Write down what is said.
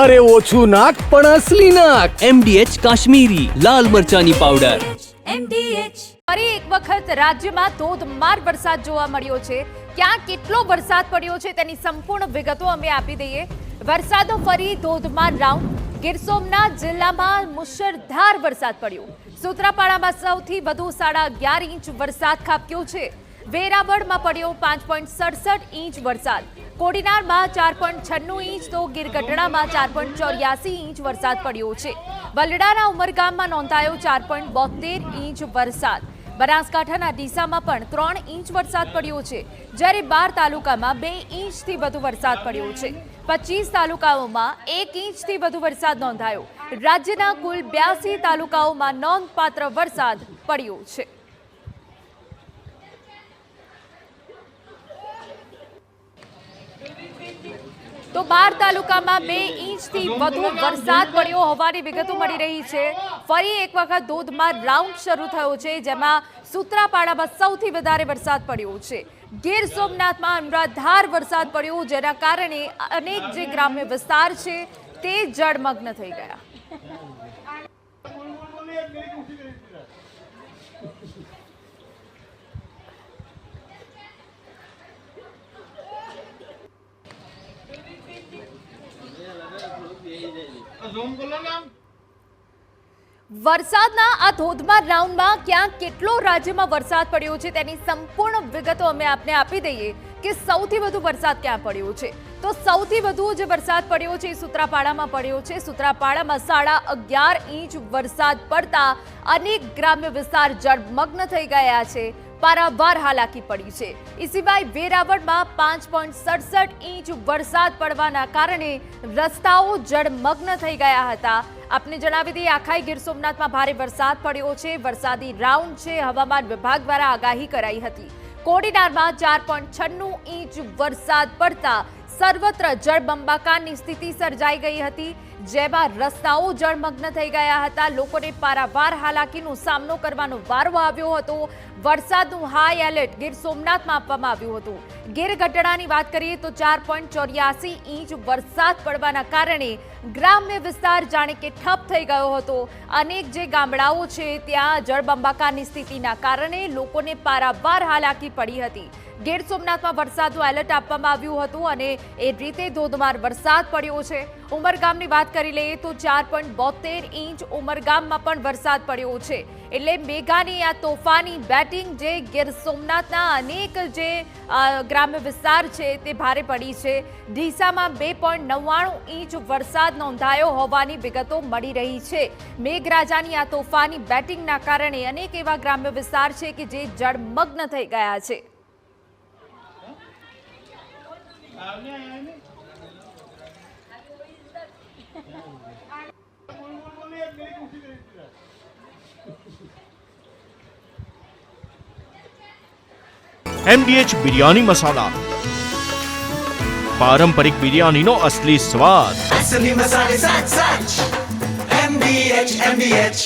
અરે ઓછું નાક પણ અસલી નાક. MDH કાશ્મીરી લાલ મરચાની પાવડર. ફરી એક વખત રાજ્યમાં ધોધમાર વરસાદ જોવા મળ્યો છે. ક્યાં કેટલો વરસાદ પડ્યો છે તેની સંપૂર્ણ વિગતો અમે આપી દઈએ. વરસાદનો ફરી ધોધમાર રાઉન્ડ. ગીર સોમનાથ જિલ્લામાં મુશળધાર વરસાદ પડ્યો. સૂત્રાપાડામાં સૌથી વધુ 11.5 ઇંચ વરસાદ ખાબક્યો છે. વેરાવળમાં પડ્યો 5.67 ઇંચ વરસાદ. કોડીનારમાં 4.96 ઇંચ તો ગીરગઢડામાં 4.84 ઇંચ વરસાદ પડ્યો છે. વલડાના ઉમરગામમાં નોંધાયો 4.72 ઇંચ વરસાદ. બનાસકાંઠાના ડીસામાં પણ 3 ઇંચ વરસાદ પડ્યો છે, જ્યારે 12 તાલુકામાં 2 ઇંચથી વધુ વરસાદ પડ્યો છે. 25 તાલુકાઓમાં 1 ઇંચથી વધુ વરસાદ નોંધાયો. રાજ્યના કુલ 82 તાલુકાઓમાં નોંધપાત્ર વરસાદ પડ્યો છે. તો 12 તાલુકામાં 2 ઇંચથી વધુ વરસાદ પડ્યો હોવાની વિગતો મળી રહી છે. ફરી એક વખત ધોધમાર રાઉન્ડ શરૂ થયો છે, જેમાં સૂત્રાપાડામાં સૌથી વધારે વરસાદ પડ્યો છે. ગીર સોમનાથમાં અનરાધાર વરસાદ પડ્યો, જેના કારણે અનેક જે ગ્રામ્ય વિસ્તાર છે તે જળમગ્ન થઈ ગયા. વરસાદના આ ધોધમાર રાઉન્ડમાં ક્યાં કેટલો રાજ્યમાં વરસાદ પડ્યો છે તેની સંપૂર્ણ વિગતો અમે આપને આપી દઈએ કે સૌથી વધુ વરસાદ ક્યાં પડ્યો છે. તો સૌથી વધુ જે વરસાદ પડ્યો છે એ સૂત્રાપાડામાં પડ્યો છે. સૂત્રાપાડામાં 11.5 ઇંચ વરસાદ પડતા અનેક ગ્રામ્ય વિસ્તાર જળમગ્ન થઈ ગયા છે. પારાવાર હાલાકી પડી છે. એ સિવાય વેરાવળમાં 5.67 ઇંચ વરસાદ પડવાના કારણે રસ્તાઓ જળમગ્ન થઈ ગયા હતા. આપને જણાવી દઈએ, આખા ગીર સોમનાથમાં ભારે વરસાદ પડ્યો છે. વરસાદી રાઉન્ડ છે. હવામાન વિભાગ દ્વારા આગાહી કરાઈ હતી. કોડીનારમાં 4.96 ઇંચ વરસાદ પડતા સર્વત્ર જળબંબાકારની સ્થિતિ સર્જાઈ ગઈ હતી, જેમાં રસ્તાઓ જળમગ્ન થઈ ગયા હતા. લોકોને પારાવાર હાલાકીનો સામનો કરવાનો વારો આવ્યો હતો. વરસાદનું હાઈ એલર્ટ ગીર સોમનાથમાં આપવામાં આવ્યું હતું. ગીરગઢડાની વાત કરીએ તો 4.84 ઇંચ વરસાદ પડવાના કારણે ગ્રામ્ય વિસ્તાર જાણે કે ઠપ થઈ ગયો હતો. અનેક જે ગામડાઓ છે ત્યાં જળબંબાકારની સ્થિતિના કારણે લોકોને પારાવાર હાલાકી પડી હતી. ગીર સોમનાથમાં વરસાદનું એલર્ટ આપવામાં આવ્યું હતું અને એ રીતે ધોધમાર વરસાદ પડ્યો છે. ઉમરગામની વાત કરી લઈએ તો 4.72 ઇંચ ઉમરગામમાં પણ વરસાદ પડ્યો છે. એટલે મેઘાની આ તોફાની બેટિંગ જે ગીર સોમનાથના અનેક જે ગ્રામ્ય વિસ્તાર છે તે ભારે પડી છે. ડીસામાં 2.99 ઇંચ વરસાદ નોંધાયો હોવાની વિગતો મળી રહી છે. મેઘરાજાની આ તોફાની બેટિંગના કારણે અનેક એવા ગ્રામ્ય વિસ્તાર છે કે જે જળમગ્ન થઈ ગયા છે. MDH બિરયાની મસાલા, પારંપરિક બિરયાનીનો અસલી સ્વાદ. असली मसाले साथ साथ MDH